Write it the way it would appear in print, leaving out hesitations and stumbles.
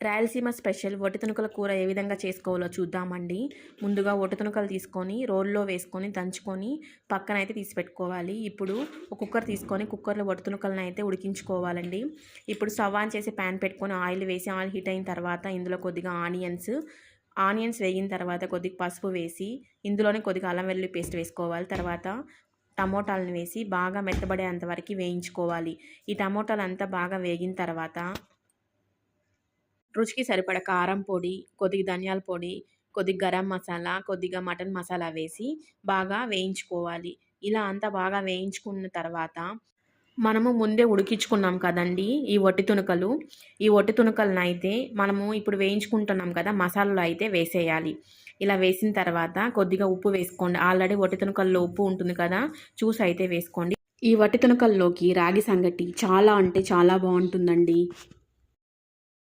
Rayalaseema special ఒట్టి తుణుకల కూర ఏ విధంగా చేసుకోవాలో చూద్దామండి. ముందుగా ఒట్టి తుణుకలు తీసుకొని రోల్లో వేసుకొని దంచుకొని పక్కనైతే తీసి పెట్టుకోవాలి. ఇప్పుడు ఒక కుక్కర్ తీసుకొని కుక్కర్లో ఒట్టి తుణుకలను అయితే ఉడికించుకోవాలండి. ఇప్పుడు స్టవ్ ఆన్ చేసి ప్యాన్ పెట్టుకొని ఆయిల్ వేసి ఆయిల్ హీట్ అయిన తర్వాత ఇందులో కొద్దిగా ఆనియన్స్ వేగిన తర్వాత కొద్దిగా పసుపు వేసి ఇందులోనే కొద్దిగా అల్లం వెల్లుల్లి పేస్ట్ వేసుకోవాలి. తర్వాత టమోటాలను వేసి బాగా మెత్తబడేంత వరకు వేయించుకోవాలి. ఈ టమోటాలు అంతా బాగా వేగిన తర్వాత రుచికి సరిపడ కారం పొడి, కొద్దిగా ధనియాల పొడి, కొద్దిగా గరం మసాలా, కొద్దిగా మటన్ మసాలా వేసి బాగా వేయించుకోవాలి. ఇలా అంతా బాగా వేయించుకున్న తర్వాత మనము ముందే ఉడికించుకున్నాం కదండీ ఈ ఒట్టి తుణుకలు. ఈ ఒట్టి తుణుకలనైతే మనము ఇప్పుడు వేయించుకుంటున్నాం కదా మసాలాలో అయితే వేసేయాలి. ఇలా వేసిన తర్వాత కొద్దిగా ఉప్పు వేసుకోండి. ఆల్రెడీ ఒట్టి తుణుకల్లో ఉప్పు ఉంటుంది కదా, చూసి అయితే వేసుకోండి. ఈ వట్టి తుణుకల్లోకి రాగి సంగటి చాలా అంటే చాలా బాగుంటుందండి.